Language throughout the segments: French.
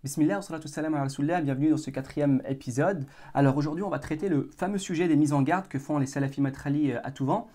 Bismillah, wassalatu wassalam ala rasulillah, bienvenue dans ce 4e épisode. Alors aujourd'hui on va traiter le fameux sujet des mises en garde que font les salafis matrali à tout vent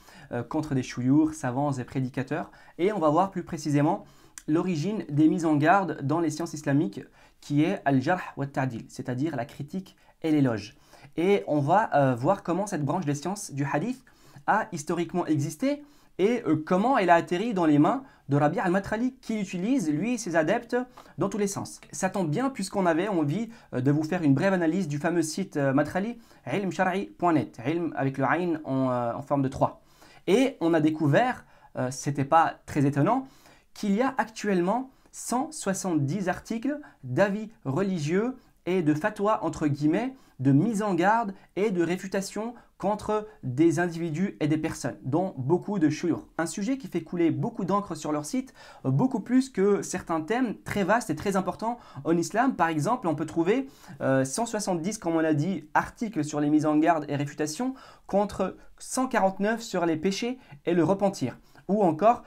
contre des chouyours, savants et prédicateurs. Et on va voir plus précisément l'origine des mises en garde dans les sciences islamiques qui est al-jarh wa ta'dil, c'est-à-dire la critique et l'éloge. Et on va voir comment cette branche des sciences du hadith a historiquement existé et comment elle a atterri dans les mains de Rabi' al-Matrali qui l'utilise, lui et ses adeptes, dans tous les sens. Ça tombe bien puisqu'on avait envie de vous faire une brève analyse du fameux site Matrali, ilmshar'i.net, ilm avec le ayn en forme de 3. Et on a découvert, c'était pas très étonnant, qu'il y a actuellement 170 articles d'avis religieux et de fatwa entre guillemets, de mise en garde et de réfutation contre des individus et des personnes, dont beaucoup de chouyours. Un sujet qui fait couler beaucoup d'encre sur leur site, beaucoup plus que certains thèmes très vastes et très importants en islam. Par exemple, on peut trouver 170, comme on a dit, articles sur les mises en garde et réfutations contre 149 sur les péchés et le repentir, ou encore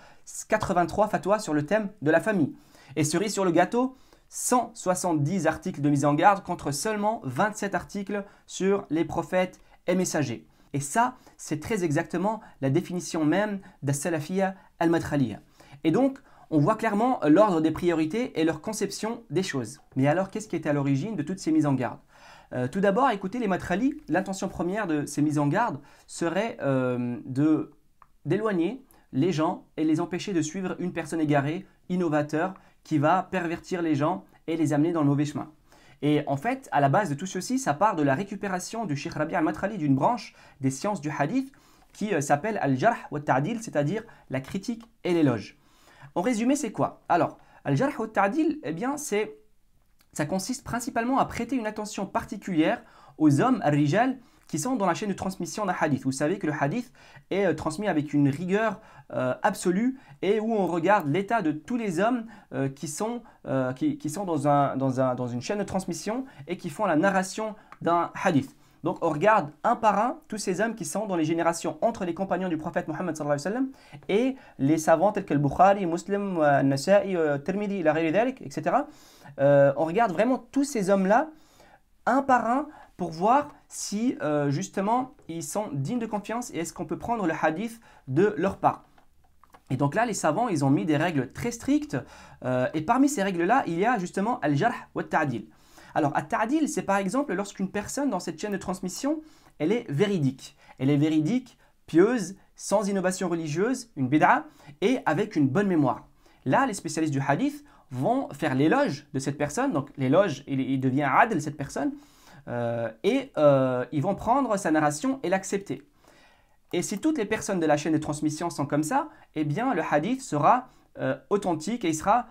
83 fatwas sur le thème de la famille. Et cerise sur le gâteau, 170 articles de mise en garde contre seulement 27 articles sur les prophètes et messagers. Et ça, c'est très exactement la définition même d'as-salafiyya al-matraliyya. Et donc, on voit clairement l'ordre des priorités et leur conception des choses. Mais alors, qu'est-ce qui était à l'origine de toutes ces mises en garde? Tout d'abord, écoutez, les matralis, l'intention première de ces mises en garde serait d'éloigner les gens et les empêcher de suivre une personne égarée, innovateur, qui va pervertir les gens et les amener dans le mauvais chemin. Et en fait, à la base de tout ceci, ça part de la récupération du Cheikh Rabi' al-Matrali d'une branche des sciences du hadith qui s'appelle al-jarh wa ta'dil, c'est-à-dire la critique et l'éloge. En résumé, c'est quoi? Alors, al-jarh wa ta'dil, eh bien, ça consiste principalement à prêter une attention particulière aux hommes, al-rijal, qui sont dans la chaîne de transmission d'un hadith. Vous savez que le hadith est transmis avec une rigueur absolue et où on regarde l'état de tous les hommes qui sont dans une chaîne de transmission et qui font la narration d'un hadith. Donc on regarde un par un tous ces hommes qui sont dans les générations entre les compagnons du prophète Mohammed sallallahu alayhi wa sallam et les savants tels que le Bukhari, Muslim, Nasa'i, Tirmidhi, etc. On regarde vraiment tous ces hommes-là un par un pour voir si justement ils sont dignes de confiance et est-ce qu'on peut prendre le hadith de leur part. Et donc là, les savants, ils ont mis des règles très strictes et parmi ces règles-là, il y a justement al-jarh wa ta'dil. Alors, at-ta'dil, c'est par exemple lorsqu'une personne dans cette chaîne de transmission, elle est véridique. Elle est véridique, pieuse, sans innovation religieuse, une bid'a, et avec une bonne mémoire. Là, les spécialistes du hadith vont faire l'éloge de cette personne. Donc l'éloge, il devient adl, cette personne. Ils vont prendre sa narration et l'accepter. Et si toutes les personnes de la chaîne de transmission sont comme ça, eh bien le hadith sera authentique et il sera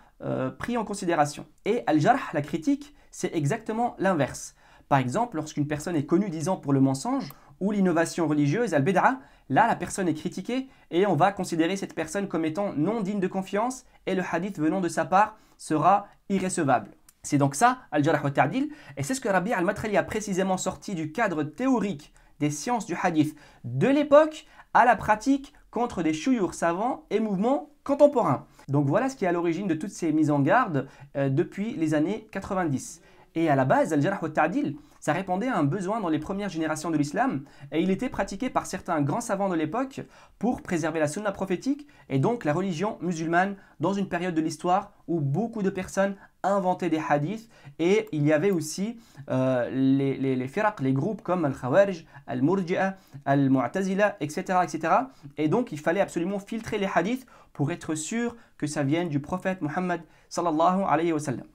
pris en considération. Et al-jarh, la critique, c'est exactement l'inverse. Par exemple, lorsqu'une personne est connue disant pour le mensonge ou l'innovation religieuse, al-bid'a, là la personne est critiquée et on va considérer cette personne comme étant non digne de confiance et le hadith venant de sa part sera irrécevable. C'est donc ça, al-jarh wa ta'dil, et c'est ce que Rabi' al-Matrali a précisément sorti du cadre théorique des sciences du hadith de l'époque à la pratique contre des chouyours savants et mouvements contemporains. Donc voilà ce qui est à l'origine de toutes ces mises en garde depuis les années 90. Et à la base, al-jarh wa ta'dil, ça répondait à un besoin dans les premières générations de l'islam et il était pratiqué par certains grands savants de l'époque pour préserver la sunna prophétique et donc la religion musulmane dans une période de l'histoire où beaucoup de personnes inventaient des hadiths et il y avait aussi les firaq, les groupes comme al-Khawarij, al-Murji'a, al-Mu'tazila, etc., etc. Et donc il fallait absolument filtrer les hadiths pour être sûr que ça vienne du prophète Muhammad sallallahu alayhi wa sallam.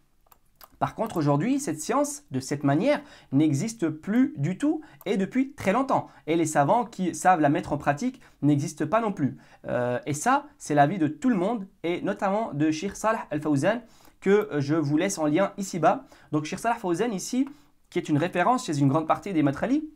Par contre, aujourd'hui, cette science, de cette manière, n'existe plus du tout et depuis très longtemps. Et les savants qui savent la mettre en pratique n'existent pas non plus. Et ça, c'est l'avis de tout le monde et notamment de Cheikh Salih Al-Fawzan que je vous laisse en lien ici-bas. Donc Cheikh Salih Al-Fawzan ici, qui est une référence chez une grande partie des matralis,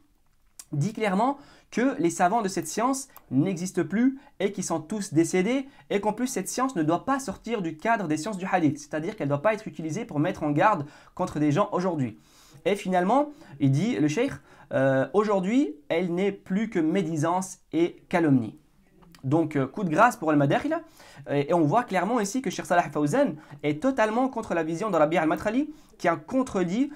dit clairement que les savants de cette science n'existent plus et qu'ils sont tous décédés et qu'en plus cette science ne doit pas sortir du cadre des sciences du hadith, c'est-à-dire qu'elle ne doit pas être utilisée pour mettre en garde contre des gens aujourd'hui. Et finalement, il dit, le cheikh, aujourd'hui, elle n'est plus que médisance et calomnie. Donc, coup de grâce pour Al-Madakhila. Et on voit clairement ici que Cheikh Salah Fawzan est totalement contre la vision de Rabi' al-Madkhali, qui a contredit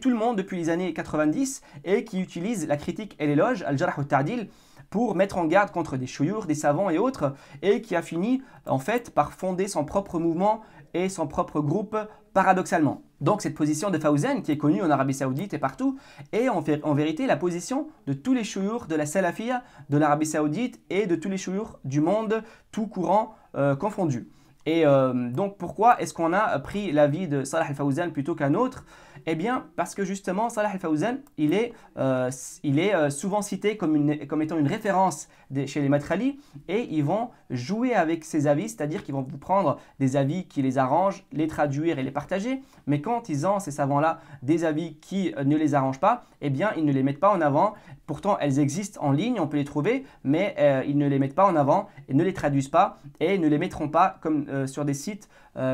tout le monde depuis les années 90 et qui utilise la critique et l'éloge, al-Jarh wa al-Ta'dil, pour mettre en garde contre des chouyours, des savants et autres, et qui a fini en fait par fonder son propre mouvement et son propre groupe paradoxalement. Donc cette position de Fawzan, qui est connue en Arabie Saoudite et partout, est en vérité la position de tous les chouyours de la Salafiyya de l'Arabie Saoudite et de tous les chouyours du monde, tout courant confondu. Et donc pourquoi est-ce qu'on a pris l'avis de Salah al-Fawzan plutôt qu'un autre? Eh bien parce que justement Salah al-Fawzan il est souvent cité comme étant une référence chez les Madkhali, et ils vont jouer avec ces avis, c'est-à-dire qu'ils vont vous prendre des avis qui les arrangent, les traduire et les partager, mais quand ils ont, ces savants-là, des avis qui ne les arrangent pas, eh bien ils ne les mettent pas en avant. Pourtant elles existent en ligne, on peut les trouver, mais ils ne les mettent pas en avant et ne les traduisent pas et ne les mettront pas comme sur des sites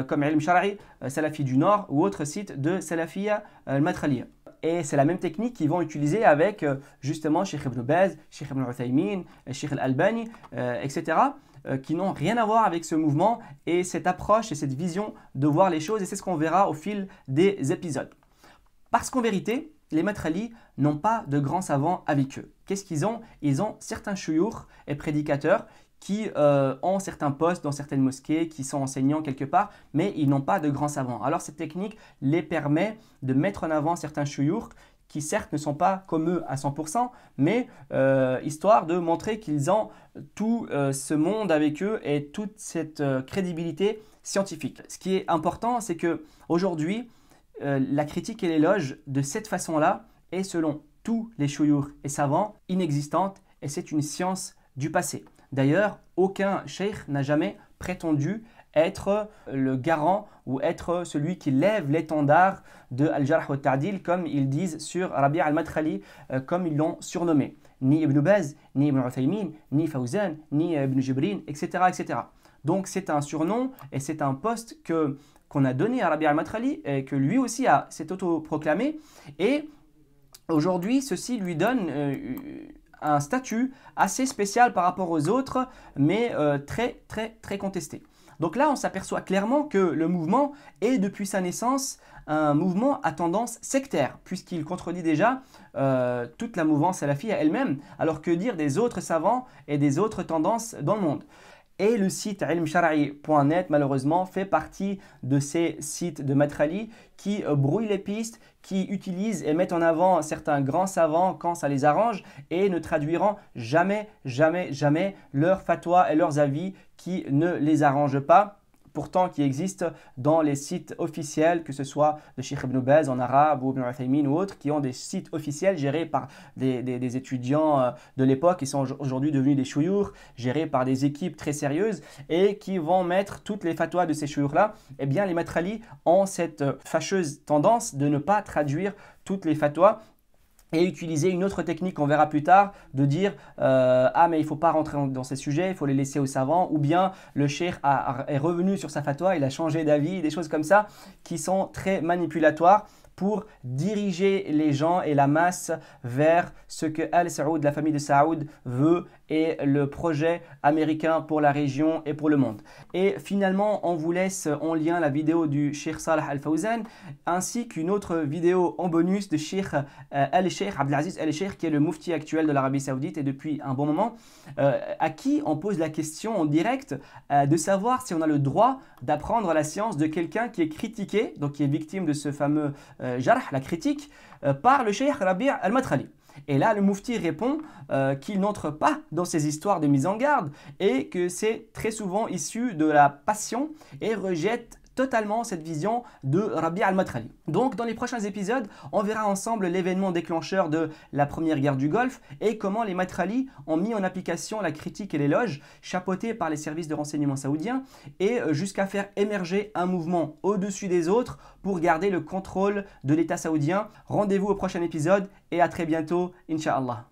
comme Ilm Shar'i, Salafi du Nord ou autres sites de Salafiyya al-Madkhaliya. Et c'est la même technique qu'ils vont utiliser avec justement Cheikh Ibn Baz, Cheikh Ibn Uthaymin, Cheikh Al-Albani, etc. Qui n'ont rien à voir avec ce mouvement et cette approche et cette vision de voir les choses, et c'est ce qu'on verra au fil des épisodes. Parce qu'en vérité, les Madkhali n'ont pas de grands savants avec eux. Qu'est-ce qu'ils ont? Ils ont certains chouyours et prédicateurs qui ont certains postes dans certaines mosquées, qui sont enseignants quelque part, mais ils n'ont pas de grands savants. Alors cette technique les permet de mettre en avant certains chouyours qui certes ne sont pas comme eux à 100%, mais histoire de montrer qu'ils ont tout ce monde avec eux et toute cette crédibilité scientifique. Ce qui est important, c'est que aujourd'hui, la critique et l'éloge de cette façon-là est, selon tous les chouyours et savants, inexistante, et c'est une science du passé. D'ailleurs, aucun cheikh n'a jamais prétendu être le garant ou être celui qui lève l'étendard de Al-Jarh wa al-Ta'dil, comme ils disent sur Rabi' al-Madkhali, comme ils l'ont surnommé. Ni Ibn Baz, ni Ibn Uthaymin, ni Fawzan, ni Ibn Jibrin, etc. etc. Donc c'est un surnom et c'est un poste qu'on a donné à Rabi' al-Madkhali et que lui aussi s'est autoproclamé. Et aujourd'hui, ceci lui donne un statut assez spécial par rapport aux autres, mais très contesté. Donc là, on s'aperçoit clairement que le mouvement est depuis sa naissance un mouvement à tendance sectaire, puisqu'il contredit déjà toute la mouvance salafie elle-même, alors que dire des autres savants et des autres tendances dans le monde. Et le site ilmshar'i.net, malheureusement, fait partie de ces sites de Madkhali qui brouillent les pistes, qui utilisent et mettent en avant certains grands savants quand ça les arrange et ne traduiront jamais leurs fatwas et leurs avis qui ne les arrangent pas, pourtant qui existent dans les sites officiels, que ce soit de Cheikh Ibn Baz en arabe ou Ibn Uthaymin ou autres, qui ont des sites officiels gérés par des étudiants de l'époque qui sont aujourd'hui devenus des chouyours, gérés par des équipes très sérieuses et qui vont mettre toutes les fatwas de ces chouyours-là. Eh bien, les Madkhali ont cette fâcheuse tendance de ne pas traduire toutes les fatwas et utiliser une autre technique qu'on verra plus tard, de dire ah mais il ne faut pas rentrer dans ces sujets, il faut les laisser aux savants, ou bien le cheikh est revenu sur sa fatwa, il a changé d'avis, des choses comme ça qui sont très manipulatoires pour diriger les gens et la masse vers ce que Al-Saoud, la famille de Saoud, veut et le projet américain pour la région et pour le monde. Et finalement, on vous laisse en lien la vidéo du Cheikh Salah Al-Fawzan ainsi qu'une autre vidéo en bonus de Cheikh Al-Cheikh Abdelaziz Al-Cheikh, qui est le mufti actuel de l'Arabie Saoudite et depuis un bon moment, à qui on pose la question en direct de savoir si on a le droit d'apprendre la science de quelqu'un qui est critiqué, donc qui est victime de ce fameux jarh, la critique, par le Cheikh Rabi' al-Madkhali. Et là, le mufti répond qu'il n'entre pas dans ces histoires de mise en garde et que c'est très souvent issu de la passion et rejette totalement cette vision de Rabi' al-Madkhali. Donc dans les prochains épisodes, on verra ensemble l'événement déclencheur de la première guerre du Golfe et comment les Madkhali ont mis en application la critique et l'éloge chapeautés par les services de renseignement saoudiens et jusqu'à faire émerger un mouvement au-dessus des autres pour garder le contrôle de l'État saoudien. Rendez-vous au prochain épisode et à très bientôt, Inch'Allah.